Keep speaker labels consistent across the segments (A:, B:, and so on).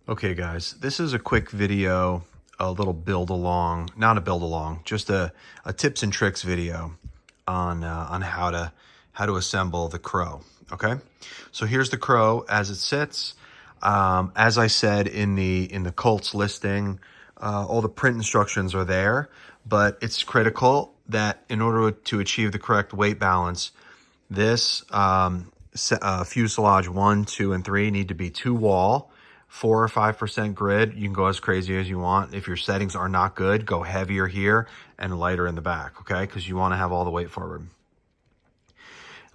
A: Okay guys, this is a quick video, a little build along, not a build along, just a tips and tricks video on how to assemble the Crow. Okay, so here's the Crow as it sits. As I said in the Colts listing, all the print instructions are there, but it's critical that in order to achieve the correct weight balance, this fuselage 1, 2, and 3 need to be 2 wall, 4 or 5% grid. You can go as crazy as you want. If your settings are not good, go heavier here and lighter in the back, okay? Because you want to have all the weight forward.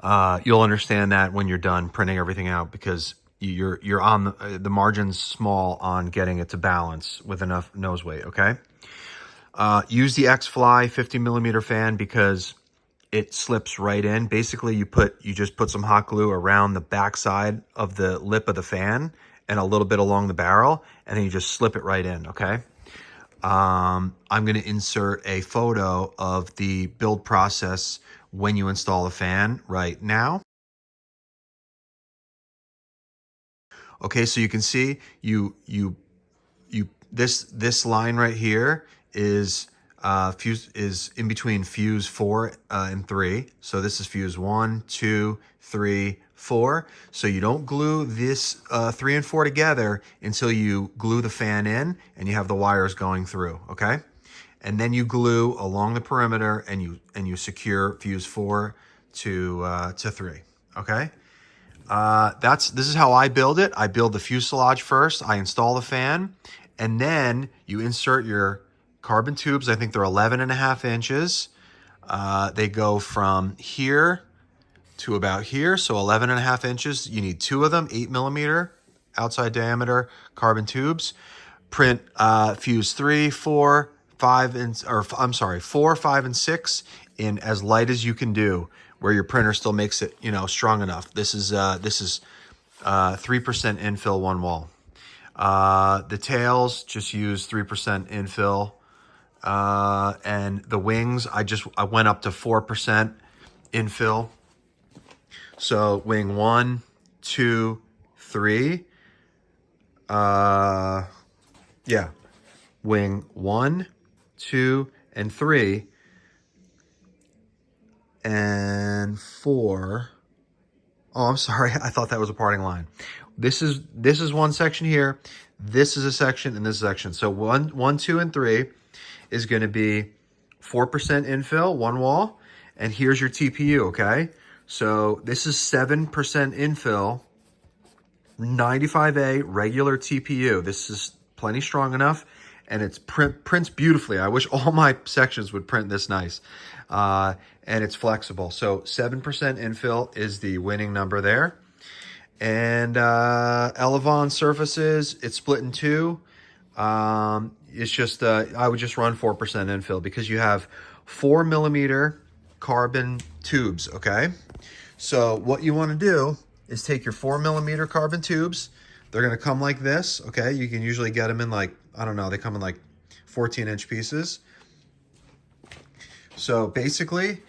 A: You'll understand that when you're done printing everything out, because you're on the margin's small on getting it to balance with enough nose weight, okay? Use the X-Fly 50mm fan because it slips right in. Basically, you just put some hot glue around the backside of the lip of the fan and a little bit along the barrel, and then you just slip it right in, okay? I'm going to insert a photo of the build process when you install the fan right now. Okay, so you can see this line right here is is in between fuse 4 and 3. So this is fuse 1, 2, 3, 4. So you don't glue this 3 and 4 together until you glue the fan in and you have the wires going through, okay? And then you glue along the perimeter and you secure fuse 4 to 3, okay? This is how I build it. I build the fuselage first. I install the fan, and then you insert your carbon tubes. I think they're 11.5 inches. They go from here to about here, so 11.5 inches. You need 2 of them, 8mm outside diameter carbon tubes. Print fuse 3, 4, 5, and 4, 5, and 6 in as light as you can do, where your printer still makes it, strong enough. This is 3% infill one wall. The tails, just use 3% infill. And the wings, I went up to 4% infill. So wing 1, 2, 3. Wing 1, 2, and 3. And 4. Oh, I'm sorry. I thought that was a parting line. This is one section here. This is a section, and this section. So 1, 2, and 3 is going to be 4% infill, one wall. And here's your TPU, okay? So this is 7% infill, 95A regular TPU. This is plenty strong enough, and it's prints beautifully. I wish all my sections would print this nice. And it's flexible. So 7% infill is the winning number there. And elevon surfaces, it's split in 2. It's just, I would just run 4% infill because you have 4mm carbon tubes, okay? So what you want to do is take your 4mm carbon tubes. They're going to come like this, okay? You can usually get them in like, I don't know, they come in like 14-inch pieces. So basically,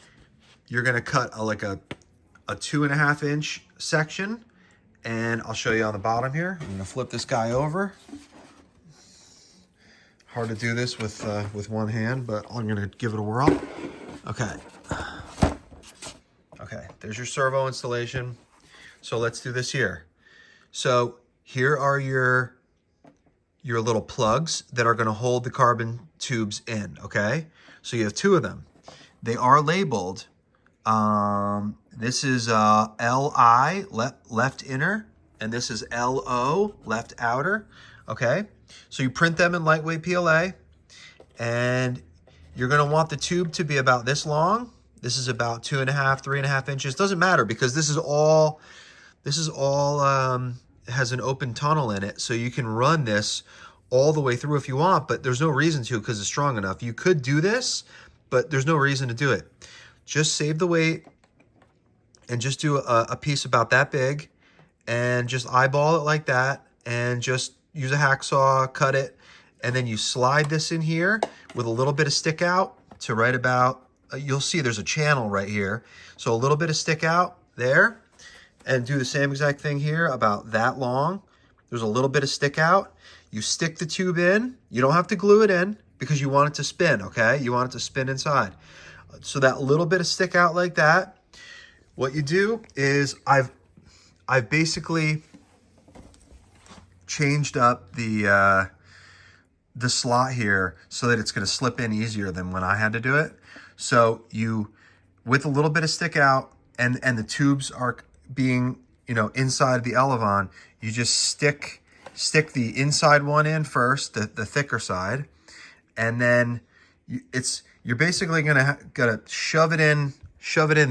A: you're going to cut a 2.5-inch section, and I'll show you on the bottom here. I'm going to flip this guy over. Hard to do this with one hand, but I'm going to give it a whirl. Okay. Okay, there's your servo installation. So let's do this here. So here are your little plugs that are going to hold the carbon tubes in, okay? So you have 2 of them. They are labeled. This is LI, left inner, and this is LO, left outer, okay? So you print them in lightweight PLA, and you're going to want the tube to be about this long. This is about 2.5, 3.5 inches. Doesn't matter because this is all has an open tunnel in it, so you can run this all the way through if you want, but there's no reason to because it's strong enough. You could do this, but there's no reason to do it. Just save the weight and just do a piece about that big and just eyeball it like that and just use a hacksaw, cut it, and then you slide this in here with a little bit of stick out to right about, you'll see there's a channel right here. So a little bit of stick out there, and do the same exact thing here about that long. there's a little bit of stick out. You stick the tube in. You don't have to glue it in because you want it to spin, okay? You want it to spin inside. So that little bit of stick out like that, what you do is I've basically changed up the slot here so that it's going to slip in easier than when I had to do it. So you, with a little bit of stick out and the tubes are being, you know, inside the elevon, you just stick the inside one in first, the thicker side, and then you're basically gonna shove it in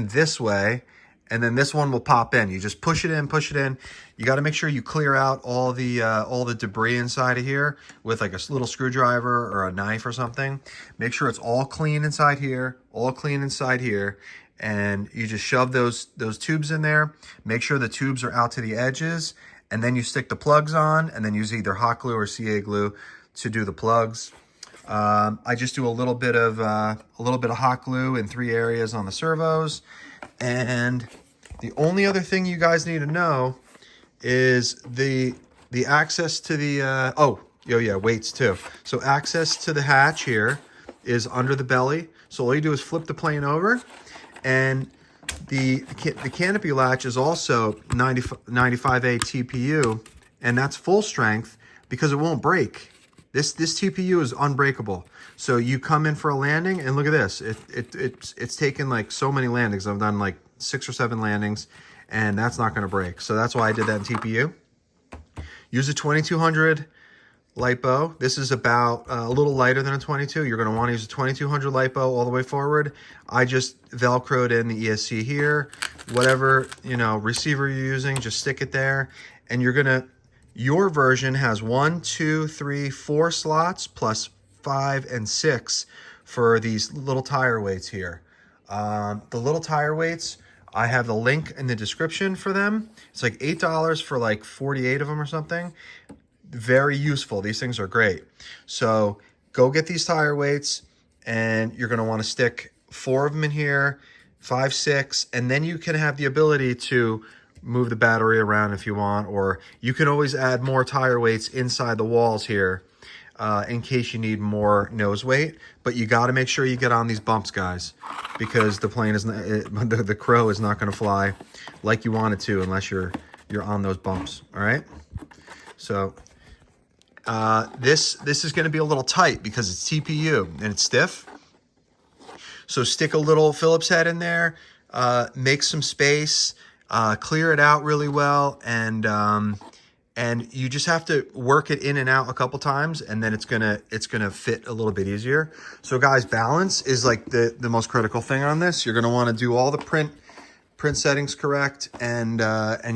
A: this way, and then this one will pop in. You just push it in. You got to make sure you clear out all the debris inside of here with like a little screwdriver or a knife or something. Make sure it's all clean inside here, and you just shove those tubes in there. Make sure the tubes are out to the edges, and then you stick the plugs on, and then use either hot glue or CA glue to do the plugs. I just do a little bit of hot glue in 3 areas on the servos. And the only other thing you guys need to know is the access to the weights too. So access to the hatch here is under the belly. So all you do is flip the plane over, and the canopy latch is also 95A TPU, and that's full strength because it won't break. This TPU is unbreakable. So you come in for a landing, and look at this. It's taken like so many landings. I've done like 6 or 7 landings, and that's not gonna break. So that's why I did that in TPU. Use a 2200 LiPo. This is about a little lighter than a 22. You're gonna wanna use a 2200 LiPo all the way forward. I just Velcroed in the ESC here. Whatever, you know, receiver you're using, just stick it there. And your version has 1, 2, 3, 4 slots plus 5 and 6 for these little tire weights here. The little tire weights, I have the link in the description for them. It's like $8 for like 48 of them or something. Very useful. These things are great. So go get these tire weights, and you're going to want to stick 4 of them in here, 5, 6, and then you can have the ability to move the battery around if you want, or you can always add more tire weights inside the walls here in case you need more nose weight. But you got to make sure you get on these bumps, guys, because the plane is the Crow is not going to fly like you want it to unless you're on those bumps. All right. So this is going to be a little tight because it's TPU and it's stiff. So stick a little Phillips head in there, make some space. Clear it out really well, and you just have to work it in and out a couple times, and then it's gonna fit a little bit easier. So guys, balance is like the most critical thing on this. You're gonna want to do all the print settings correct, and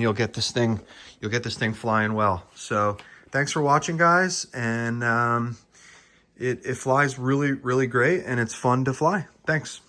A: you'll get this thing flying well. So thanks for watching, guys, and it flies really, really great, and it's fun to fly. Thanks.